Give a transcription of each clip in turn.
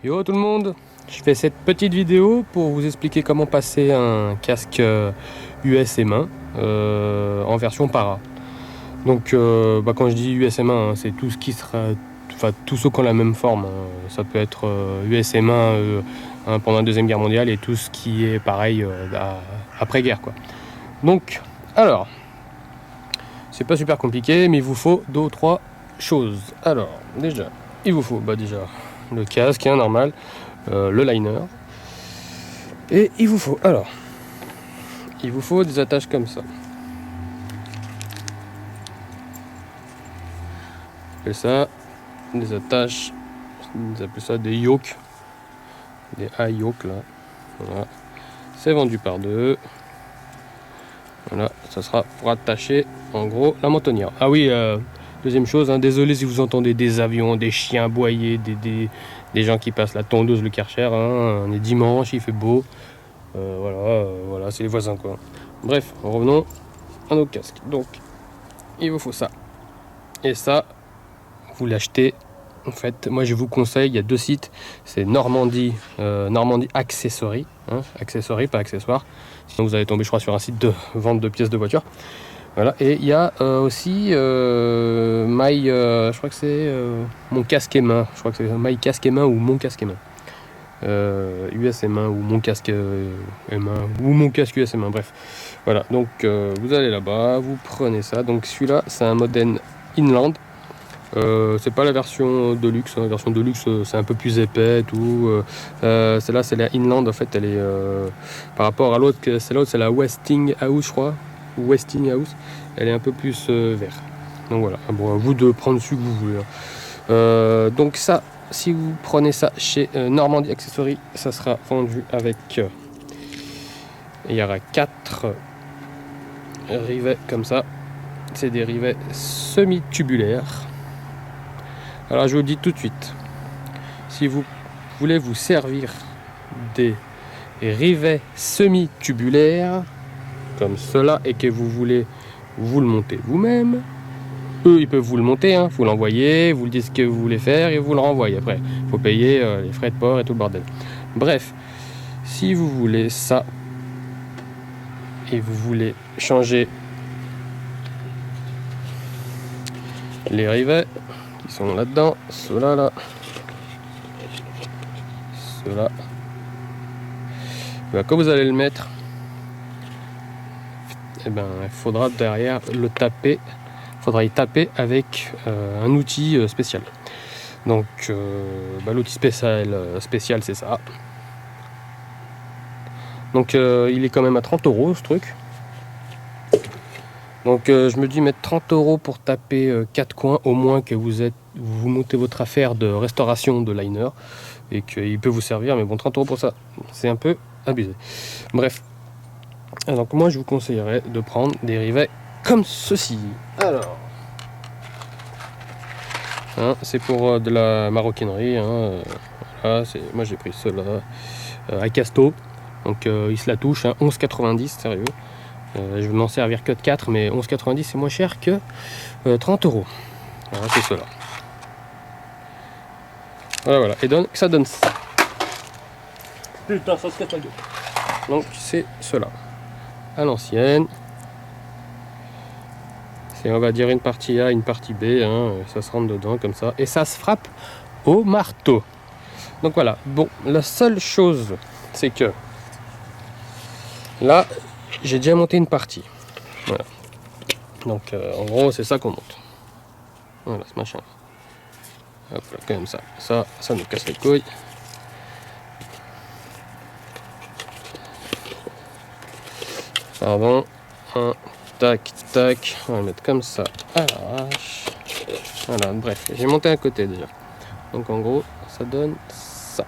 Yo tout le monde, je fais cette petite vidéo pour vous expliquer comment passer un casque USM1 en version para. Donc quand je dis USM1, c'est tout ce qui sera, enfin tous ceux qui ont la même forme. Ça peut être USM1 pendant la Deuxième Guerre mondiale et tout ce qui est pareil après-guerre quoi. Donc alors, c'est pas super compliqué, mais il vous faut 2 ou 3 choses. Alors déjà, il vous faut déjà le casque normal, le liner, et il vous faut des attaches comme ça. On appelle ça des attaches, on appelle ça des yokes, des high yokes là. Voilà, c'est vendu par 2. Voilà, ça sera pour attacher en gros la mentonnière. Ah oui, deuxième chose, désolé si vous entendez des avions, des chiens aboyer, des gens qui passent la tondeuse, le Karcher. On est dimanche, il fait beau. Voilà, c'est les voisins quoi. Bref, revenons à nos casques. Donc, il vous faut ça. Et ça, vous l'achetez. En fait, moi je vous conseille, il y a 2 sites. C'est Normandie Accessory. Accessory, pas accessoire. Sinon vous allez tomber, je crois, sur un site de vente de pièces de voiture. Voilà, et il y a aussi je crois que c'est mon casque et main. Je crois que c'est My Casque et main ou mon casque et main. USM1 ou mon casque M1 ou mon casque USM1, bref. Voilà, donc vous allez là-bas, vous prenez ça. Donc celui-là, c'est un modèle Inland. C'est pas la version Deluxe. La version Deluxe, c'est un peu plus épais et tout. Celle-là, c'est la Inland. En fait, elle est par rapport à l'autre, c'est la Westinghouse, je crois, ou Westinghouse. Elle est un peu plus vert. Donc voilà. Bon, à vous de prendre celui que vous voulez. Donc ça, si vous prenez ça chez Normandie Accessory, ça sera vendu avec. Il y aura 4 rivets comme ça. C'est des rivets semi-tubulaires. Alors je vous le dis tout de suite, si vous voulez vous servir des rivets semi-tubulaires comme cela et que vous voulez vous le monter vous-même, eux ils peuvent vous le monter, vous l'envoyez, vous le dites ce que vous voulez faire et vous le renvoyez. Après, il faut payer les frais de port et tout le bordel. Bref, si vous voulez ça et vous voulez changer les rivets qui sont là-dedans, ceux-là là, ceux-là, quand vous allez le mettre, il faudra derrière le taper. Il faudra y taper avec un outil spécial. Donc l'outil spécial c'est ça. Donc il est quand même à 30 € ce truc. Donc je me dis mettre 30 € pour taper 4 coins, au moins que vous montez votre affaire de restauration de liner et qu'il peut vous servir, mais bon, 30 € pour ça, c'est un peu abusé. Bref, donc moi je vous conseillerais de prendre des rivets comme ceci. Alors, c'est pour de la maroquinerie. Voilà, moi j'ai pris ceux-là à Casto. Donc il se la touche, 11,90, sérieux. Je vais m'en servir que de 4, mais 11,90 c'est moins cher que 30 €. Voilà, c'est cela. Voilà. Et donc ça donne ça. Putain, ça se casse la gueule. Donc c'est cela. À l'ancienne. C'est, on va dire, une partie A, une partie B. Ça se rentre dedans comme ça. Et ça se frappe au marteau. Donc voilà. Bon, la seule chose, c'est que là, j'ai déjà monté une partie. Voilà. Donc en gros, c'est ça qu'on monte. Voilà, ce machin. Hop là, comme ça. Ça nous casse les couilles. Pardon. Tac, tac. On va le mettre comme ça à l'arrache. Voilà, bref. J'ai monté un côté déjà. Donc en gros, ça donne ça.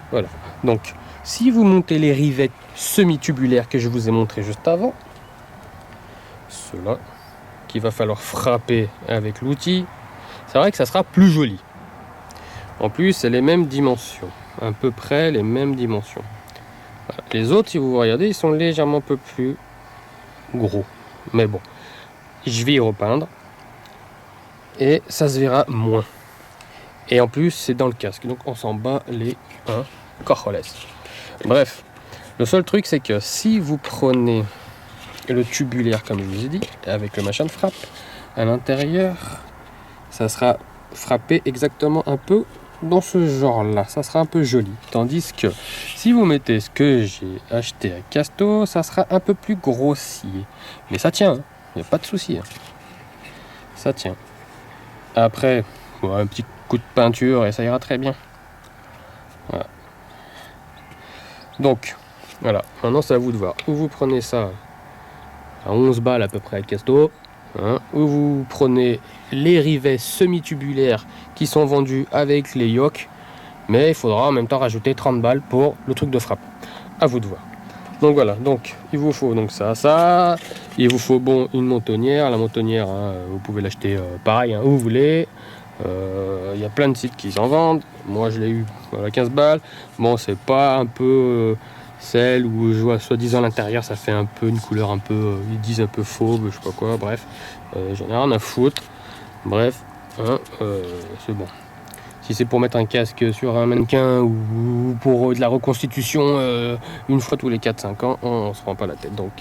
Voilà. Donc, si vous montez les rivets semi-tubulaires que je vous ai montré juste avant, ceux-là, qu'il va falloir frapper avec l'outil, c'est vrai que ça sera plus joli. En plus, c'est les mêmes dimensions, à peu près les mêmes dimensions. Voilà. Les autres, si vous regardez, ils sont légèrement un peu plus gros. Mais bon, je vais y repeindre et ça se verra moins. Et en plus, c'est dans le casque. Donc on s'en bat les cojones. Bref, le seul truc, c'est que si vous prenez le tubulaire, comme je vous ai dit, avec le machin de frappe, à l'intérieur, ça sera frappé exactement un peu dans ce genre-là. Ça sera un peu joli. Tandis que si vous mettez ce que j'ai acheté à Casto, ça sera un peu plus grossier. Mais ça tient, il n'y a pas de souci. Ça tient. Après, un petit coup de peinture et ça ira très bien. Voilà. Donc, voilà. Maintenant, c'est à vous de voir. Ou vous prenez ça à 11 balles à peu près à Casto, ou vous prenez les rivets semi-tubulaires qui sont vendus avec les yoks, mais il faudra en même temps rajouter 30 balles pour le truc de frappe. À vous de voir. Donc voilà, donc il vous faut donc ça, il vous faut une montonnière. La montonnière, vous pouvez l'acheter pareil où vous voulez. Il y a plein de sites qui s'en vendent. Moi je l'ai eu à 15 balles. Bon, c'est pas un peu celle où je vois soi-disant l'intérieur, ça fait un peu une couleur un peu, ils disent un peu fauve, je sais pas quoi, bref. J'en ai rien à foutre. Bref, c'est bon. Si c'est pour mettre un casque sur un mannequin ou pour de la reconstitution une fois tous les 4-5 ans, on se prend pas la tête. Donc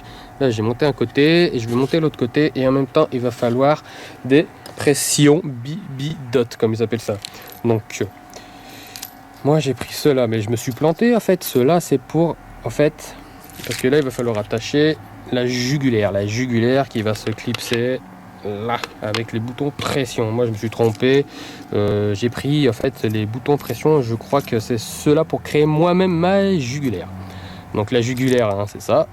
là, j'ai monté un côté et je vais monter l'autre côté. Et en même temps, il va falloir des pressions BB-Dot, comme ils appellent ça. Donc, moi, j'ai pris ceux-là, mais je me suis planté. En fait, ceux-là, c'est pour... En fait, parce que là, il va falloir attacher la jugulaire. La jugulaire qui va se clipser là avec les boutons pression. Moi je me suis trompé, j'ai pris en fait les boutons pression, je crois que c'est ceux-là pour créer moi-même ma jugulaire. Donc la jugulaire, c'est ça,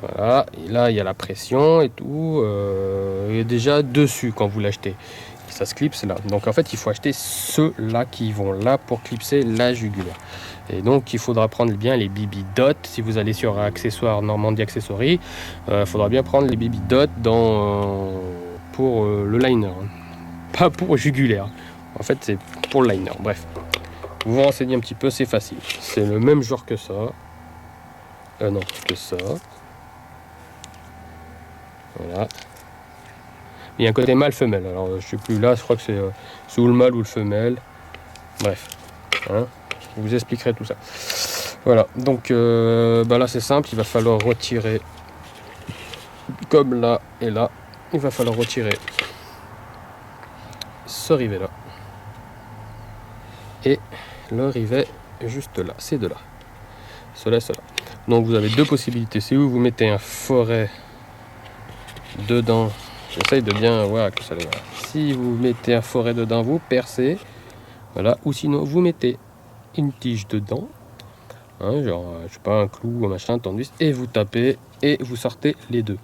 voilà, et là il y a la pression et tout, et déjà dessus quand vous l'achetez ça se clipse là. Donc en fait il faut acheter ceux-là qui vont là pour clipser la jugulaire. Et donc il faudra prendre bien les BB-Dot. Si vous allez sur accessoires Normandie Accessories, il faudra bien prendre les BB-Dot pour le liner, pas pour jugulaire. En fait c'est pour le liner. Bref, vous vous renseignez un petit peu, c'est facile. C'est le même genre que ça. Non, que ça. Voilà. Il y a un côté mâle-femelle. Alors je sais plus là, je crois que c'est ou le mâle ou le femelle. Bref. Je vous expliquerai tout ça. Voilà, donc là c'est simple, il va falloir retirer comme là et là, il va falloir retirer ce rivet là et le rivet juste là, ces deux là, cela. Donc vous avez deux possibilités, c'est où vous mettez un foret dedans, j'essaye de bien voir que ça. Si vous mettez un foret dedans, vous percez, voilà, ou sinon vous mettez une tige dedans. Genre, je sais pas, un clou, un machin, tandis, et vous tapez et vous sortez les deux.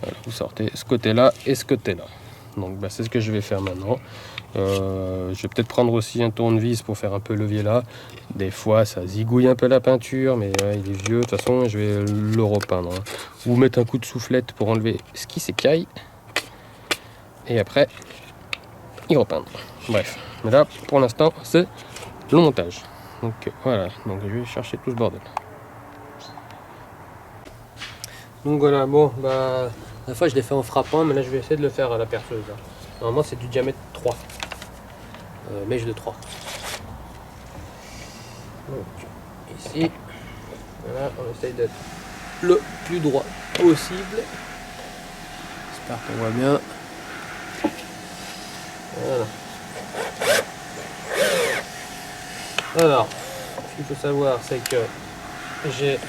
Voilà, vous sortez ce côté-là et ce côté-là. Donc, c'est ce que je vais faire maintenant. Je vais peut-être prendre aussi un tournevis pour faire un peu levier là. Des fois, ça zigouille un peu la peinture, mais il est vieux. De toute façon, je vais le repeindre. Ou mettre un coup de soufflette pour enlever ce qui s'écaille. Et après, y repeindre. Bref, mais là, pour l'instant, c'est le montage. Donc voilà, donc je vais chercher tout ce bordel. Donc voilà, la fois je l'ai fait en frappant, mais là je vais essayer de le faire à la perceuse. Normalement c'est du diamètre 3, mèche de 3. Donc ici, voilà, on essaye d'être le plus droit possible. J'espère qu'on voit bien. Voilà. Alors, ce qu'il faut savoir, c'est que j'ai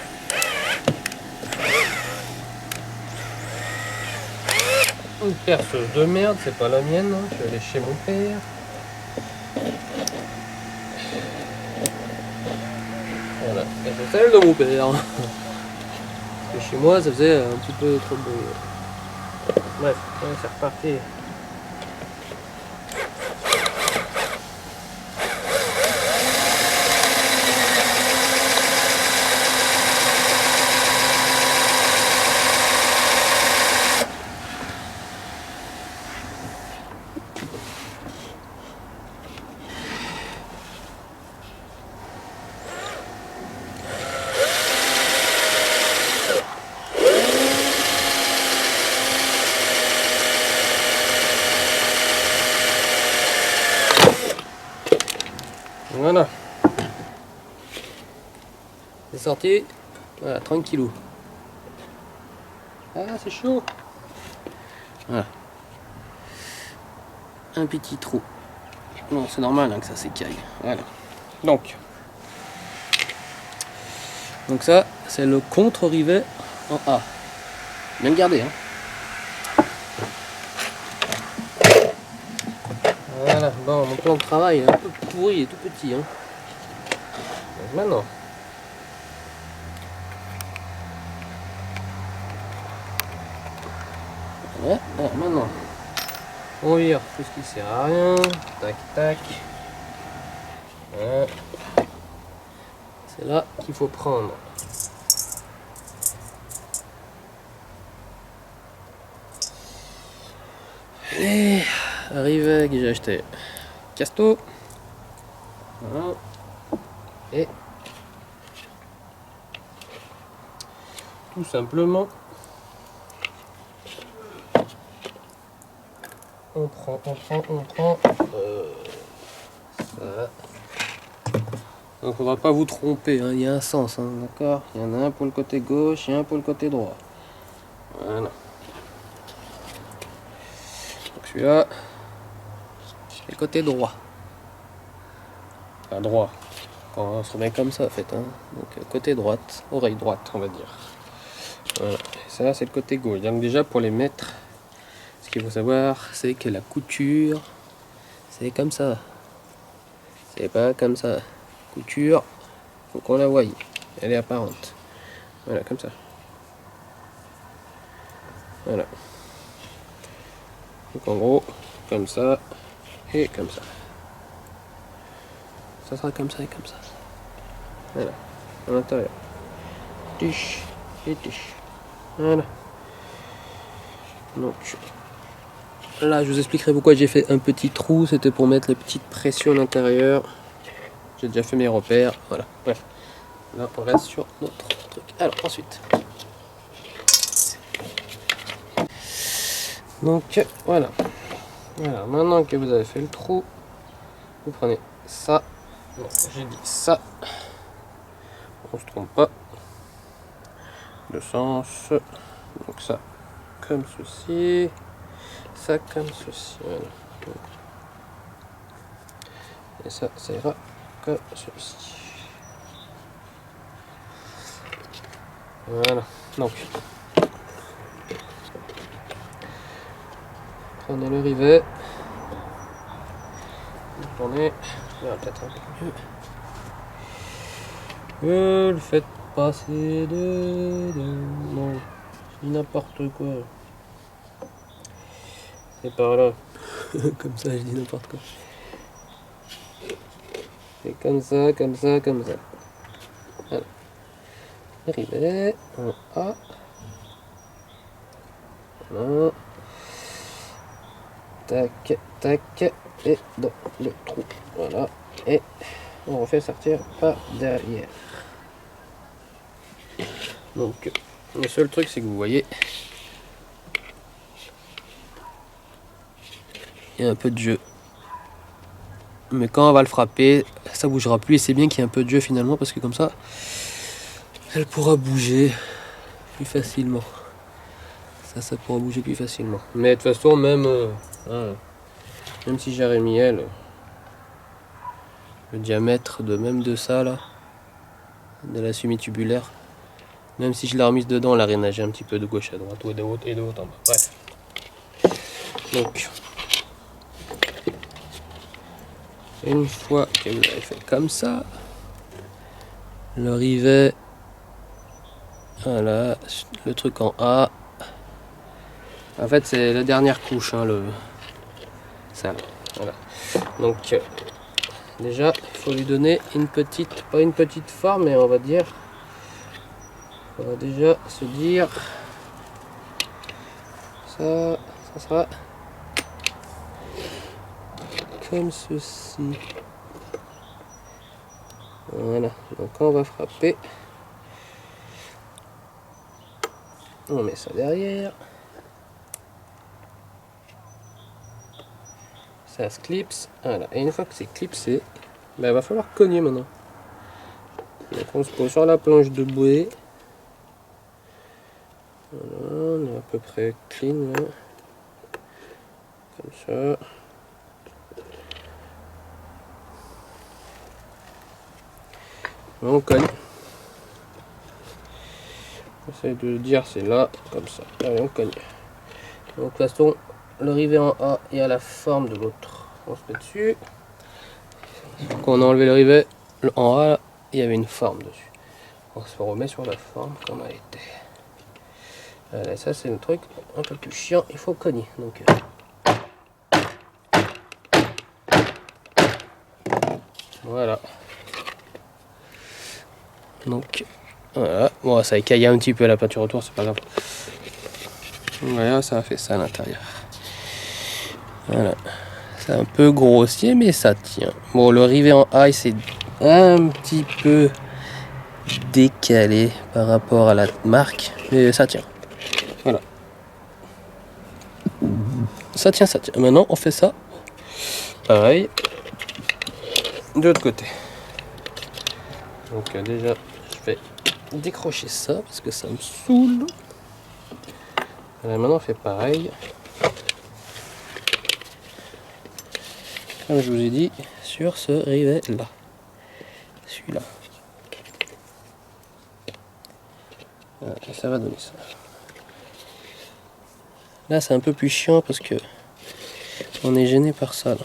une perceuse de merde, c'est pas la mienne, je suis allé chez mon père. Voilà, et c'est celle de mon père. Parce que chez moi, ça faisait un petit peu trop de bruit. Bref, c'est reparti. Voilà. C'est sorti. Voilà, tranquillou. Ah, c'est chaud. Voilà. Un petit trou. Non, c'est normal hein, que ça s'écaille. Voilà. Donc ça, c'est le contre-rivet en A. Bien le garder. Hein. Voilà. Bon, mon plan de travail est un peu pourri et tout petit. Hein. Donc maintenant. Ouais, alors maintenant. On vire tout ce qui sert à rien. Tac, tac. Voilà. C'est là qu'il faut prendre. Et rivet que j'ai acheté. Casto. Voilà. Et tout simplement, on prend. Ça. Donc faudra pas vous tromper, hein. Il y a un sens, hein, d'accord. Il y en a un pour le côté gauche et un pour le côté droit. Voilà. Donc celui-là, c'est le côté droit. Enfin droit. Quand on se remet comme ça en fait. Hein. Donc côté droite, oreille droite on va dire. Voilà. Et ça c'est le côté gauche. Donc déjà pour les mettre, ce qu'il faut savoir c'est que la couture, c'est comme ça. C'est pas comme ça. Couture, faut qu'on la voie. Elle est apparente. Voilà, comme ça. Voilà. Donc en gros, comme ça et comme ça. Ça sera comme ça et comme ça. Voilà. À l'intérieur. Tiche et tiche. Voilà. Donc là, je vous expliquerai pourquoi j'ai fait un petit trou. C'était pour mettre les petites pressions à l'intérieur. J'ai déjà fait mes repères. Voilà. Bref. Là, on reste sur notre truc. Alors, ensuite. Donc, voilà. Voilà. Maintenant que vous avez fait le trou, vous prenez ça. Non, j'ai dit ça. On se trompe pas. Le sens. Donc ça, comme ceci. Ça, comme ceci. Voilà. Et ça ira comme ceci. Voilà. Donc, prenez le rivet. Tournez. Peut-être un peu mieux. Le faites passer non, c'est n'importe quoi. C'est par là. Comme ça, je dis n'importe quoi. C'est comme ça, comme ça, comme ça. Voilà. Rivet en A. Voilà. Tac, tac. Et dans le trou. Voilà. Et on refait sortir par derrière. Donc, le seul truc, c'est que vous voyez, il y a un peu de jeu. Mais quand on va le frapper, ça bougera plus. Et c'est bien qu'il y ait un peu de jeu finalement, parce que comme ça, elle pourra bouger plus facilement. Ça pourra bouger plus facilement. Mais de toute façon, même si j'aurais mis le diamètre de ça là, de la semi-tubulaire, même si je l'ai remise dedans, elle a rénagé un petit peu de gauche à droite ou de haut en bas. Bref. Donc, une fois que vous l'avez fait comme ça, le rivet, voilà, le truc en A. En fait, c'est la dernière couche, hein, ça. Voilà. Donc, déjà, il faut lui donner une petite, pas une petite forme, mais on va dire, on va déjà se dire, ça sera comme ceci. Voilà. Donc, quand on va frapper, on met ça derrière. Ça se clipse. Voilà. Et une fois que c'est clipsé, Ben, il va falloir cogner maintenant. Donc on se pose sur la planche de bouée. Voilà, on est à peu près clean là. Comme ça. On cogne. J'essaie de dire c'est là, comme ça. Allez, on cogne. Donc de toute façon, le rivet en A est à la forme de l'autre. On se met dessus. Quand on a enlevé le rivet, en A, il y avait une forme dessus. On se remet sur la forme comme elle était. Allez, ça c'est le truc un peu plus chiant, il faut cogner. Donc, voilà. Donc, voilà. Bon, ça écaille un petit peu la peinture autour, c'est pas grave. Voilà, ça a fait ça à l'intérieur. Voilà. C'est un peu grossier, mais ça tient. Bon, le rivet en A, c'est un petit peu décalé par rapport à la marque, mais ça tient. Voilà. Ça tient, ça tient. Maintenant, on fait ça. Pareil. De l'autre côté. Donc déjà, je vais décrocher ça parce que ça me saoule. Voilà, maintenant, on fait pareil. Comme je vous ai dit, sur ce rivet là. Celui-là. Voilà, ça va donner ça. Là, c'est un peu plus chiant parce que on est gêné par ça. Là.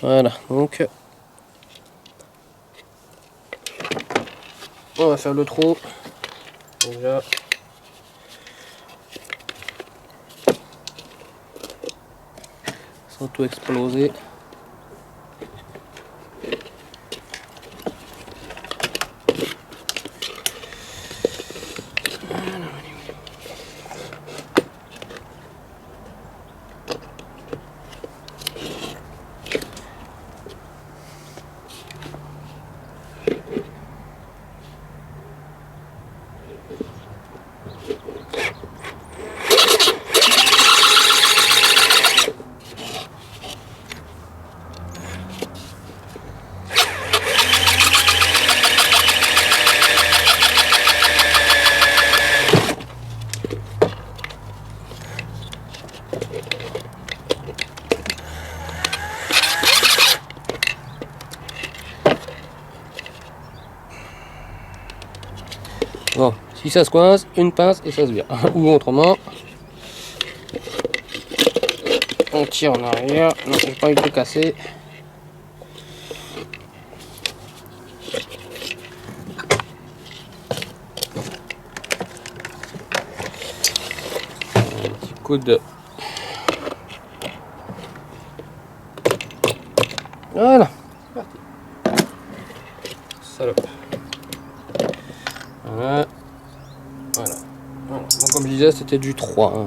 Voilà, donc on va faire le trou. Déjà. Sans tout exploser. Bon, si ça se coince, une pince et ça se vire. Ou autrement, on tire en arrière. Non, j'ai pas envie de tout casser. Un petit coup de... Voilà. Parti. Salope. Voilà. Voilà. Voilà. Donc, comme je disais, c'était du 3. Hein.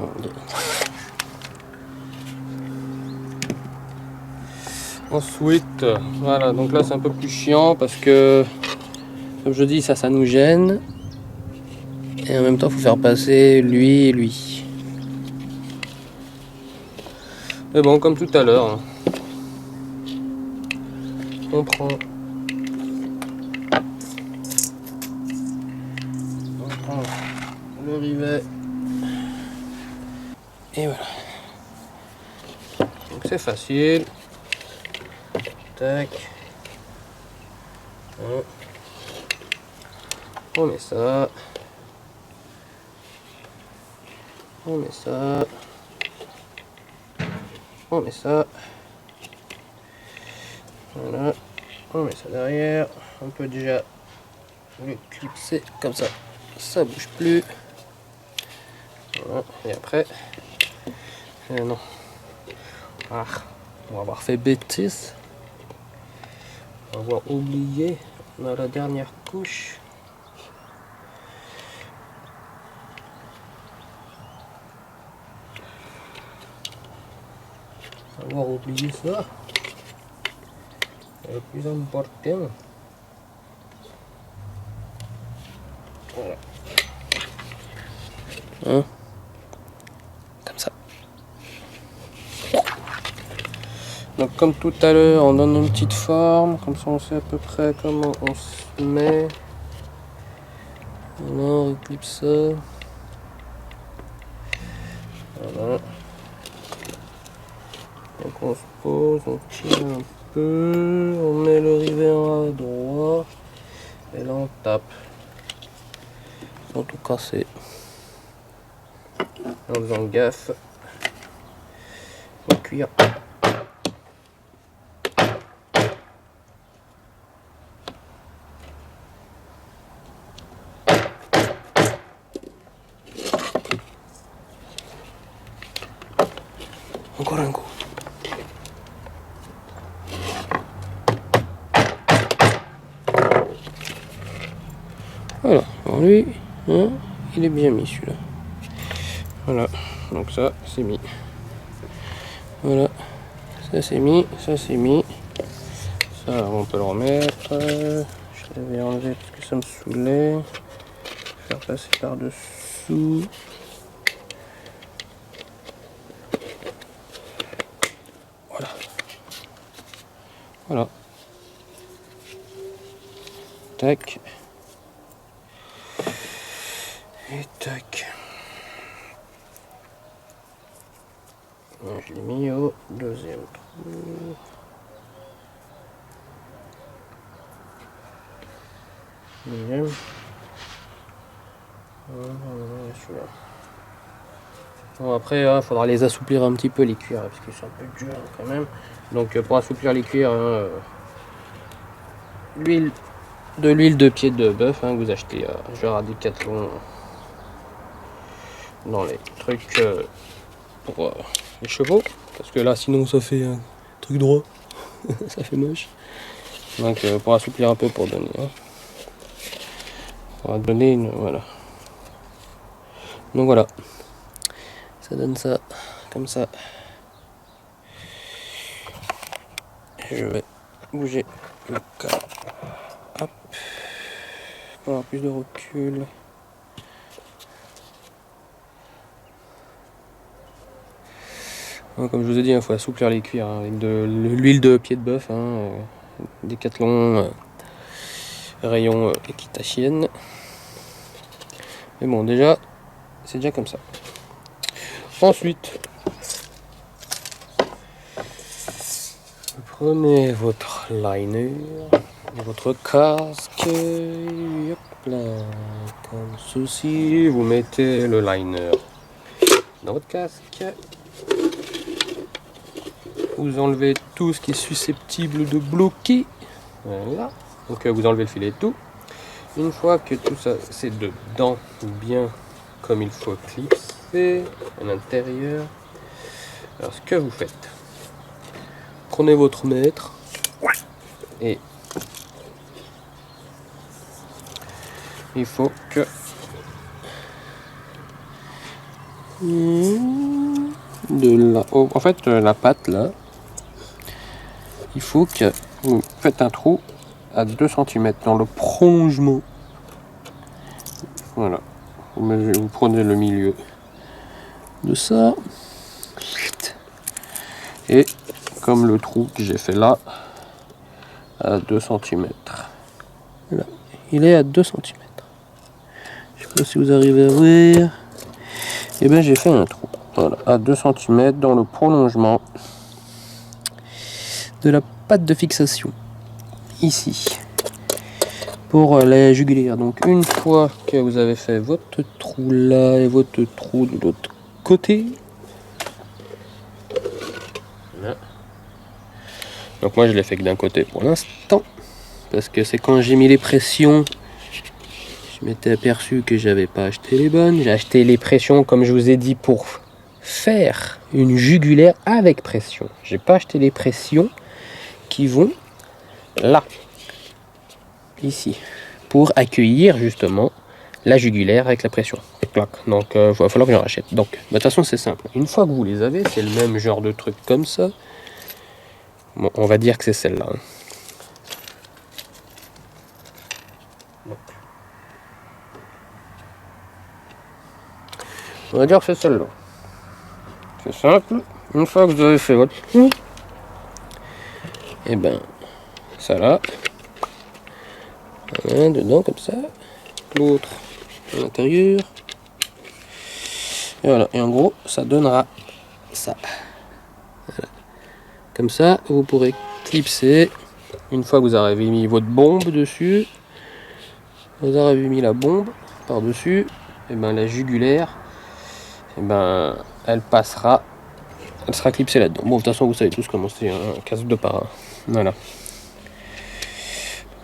Ensuite, voilà. Donc là, c'est un peu plus chiant parce que, comme je dis, ça nous gêne. Et en même temps, il faut faire passer lui et lui. Mais bon, comme tout à l'heure, hein. On prend le rivet et voilà. Donc c'est facile. Tac. On met ça. On met ça. On met ça. Voilà. On met ça derrière. On peut déjà le clipser comme ça. Ça bouge plus. Voilà. Et après. Non. Ah, on va avoir fait bêtise. On va avoir oublié. On a la dernière couche. On va avoir oublié ça. C'est le plus important. Voilà. Hein? Comme ça. Donc comme tout à l'heure, on donne une petite forme, comme ça on sait à peu près comment on se met. Voilà, on reclipse ça. Voilà. Donc on se pose, on tire un peu, on met le rivet en droit, et là on tape. Sans tout casser. En faisant gaffe au cuir. Encore un coup. Voilà, alors lui, hein, il est bien mis celui-là. Voilà, donc ça c'est mis. Voilà, ça c'est mis, ça c'est mis. Ça on peut le remettre. Je l'avais enlevé parce que ça me saoulait. Faire passer par dessous. Voilà. Voilà. Tac. Et tac. Je l'ai mis au deuxième trou. Deuxième. Voilà, celui-là. Bon, après, il faudra les assouplir un petit peu les cuirs, parce qu'ils sont un peu durs quand même. Donc pour assouplir les cuirs, l'huile de pied de bœuf, que vous achetez genre à Decathlon dans les trucs pour les chevaux, parce que là sinon ça fait un truc droit, ça fait moche. Donc pour assouplir un peu, pour donner, on va donner une, voilà. Donc voilà, ça donne ça comme ça. Et je vais bouger le cadre, hop, pour avoir plus de recul. Comme je vous ai dit, il faut assouplir les cuirs avec de l'huile de pied de bœuf, Decathlon, rayon équitachienne. Mais bon, déjà, c'est déjà comme ça. Ensuite, prenez votre liner, votre casque, et hop là, comme ceci, vous mettez le liner dans votre casque. Vous enlevez tout ce qui est susceptible de bloquer. Voilà. Donc vous enlevez le filet et tout. Une fois que tout ça c'est dedans, bien comme il faut clipser à l'intérieur. Alors ce que vous faites, prenez votre mètre et il faut que en fait la pâte là, il faut que vous faites un trou à 2 cm dans le prolongement. Voilà, vous prenez le milieu de ça et comme le trou que j'ai fait là à 2 cm. Voilà, il est à 2 cm. Je sais pas si vous arrivez à voir. Et bien j'ai fait un trou, voilà, à 2 cm dans le prolongement de la pâte de fixation ici pour la jugulaire. Donc une fois que vous avez fait votre trou là et votre trou de l'autre côté, là. Donc moi je l'ai fait que d'un côté pour l'instant parce que c'est quand j'ai mis les pressions, je m'étais aperçu que j'avais pas acheté les bonnes. J'ai acheté les pressions comme je vous ai dit pour faire une jugulaire avec pression. J'ai pas acheté les pressions qui vont là, ici, pour accueillir justement la jugulaire avec la pression. Donc il va falloir que j'en rachète. Donc de toute façon c'est simple. Une fois que vous les avez, c'est le même genre de truc comme ça. Bon, on va dire que c'est celle-là. On va dire que c'est celle-là. C'est simple. Une fois que vous avez fait votre trou, Et ben ça là, un dedans comme ça, l'autre à l'intérieur. Et voilà, et en gros ça donnera ça. Voilà. Comme ça vous pourrez clipser. Une fois que vous avez mis votre bombe dessus, vous avez mis la bombe par dessus, et ben la jugulaire, et ben elle passera, elle sera clipsée là-dedans. Bon, de toute façon vous savez tous comment c'est un casque de para. Voilà.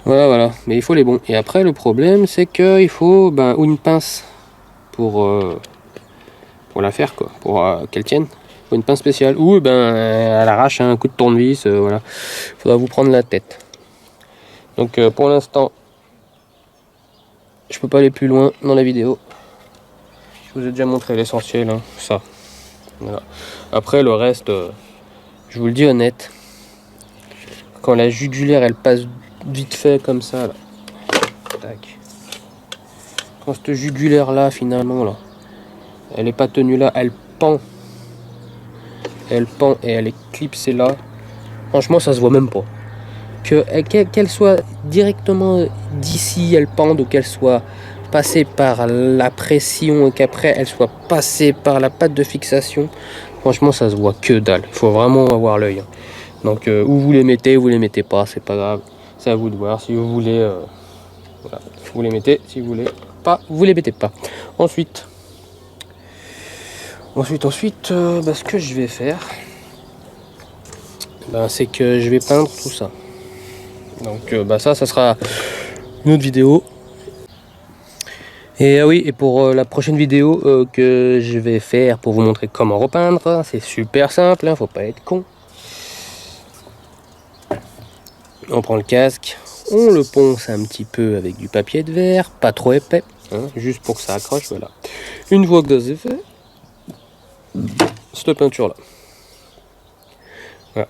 Voilà, mais il faut les bons. Et après le problème c'est que il faut ou une pince pour la faire quoi, pour qu'elle tienne. Faut une pince spéciale ou elle arrache un coup de tournevis. Voilà, faudra vous prendre la tête. Donc pour l'instant, je peux pas aller plus loin dans la vidéo. Je vous ai déjà montré l'essentiel, hein, ça. Voilà. Après le reste, je vous le dis honnête, quand la jugulaire elle passe vite fait comme ça là, tac. Quand cette jugulaire là finalement là, elle est pas tenue là, elle pend et elle est clipsée là. Franchement ça se voit même pas. Qu'elle soit directement d'ici, elle pende, ou qu'elle soit passée par la pression et qu'après elle soit passée par la patte de fixation, franchement ça se voit que dalle. Il faut vraiment avoir l'œil. Donc où vous les mettez, vous les mettez pas, c'est pas grave. C'est à vous de voir. Si vous voulez, voilà, vous les mettez. Si vous voulez pas, vous les mettez pas. Ensuite, ce que je vais faire, c'est que je vais peindre tout ça. Donc ça sera une autre vidéo. Et oui, et pour la prochaine vidéo que je vais faire pour vous montrer comment repeindre, c'est super simple, hein, faut pas être con. On prend le casque, on le ponce un petit peu avec du papier de verre, pas trop épais, hein, juste pour que ça accroche, voilà. Une fois que ça c'est fait, cette peinture là. Voilà.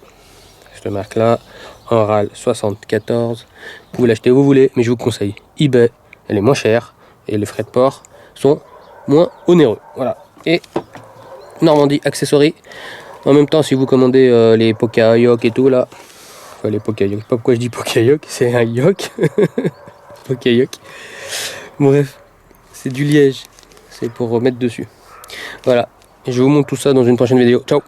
Je te marque là, en RAL 74. Vous l'achetez où vous voulez, mais je vous conseille eBay, elle est moins chère et les frais de port sont moins onéreux. Voilà. Et Normandie Accessories. En même temps, si vous commandez les Pokayoke et tout là, enfin les Pokayoke, pas pourquoi je dis Pokayoke, c'est un yoke. Pokayoke. Bref, c'est du liège, c'est pour remettre dessus. Voilà. Et je vous montre tout ça dans une prochaine vidéo. Ciao.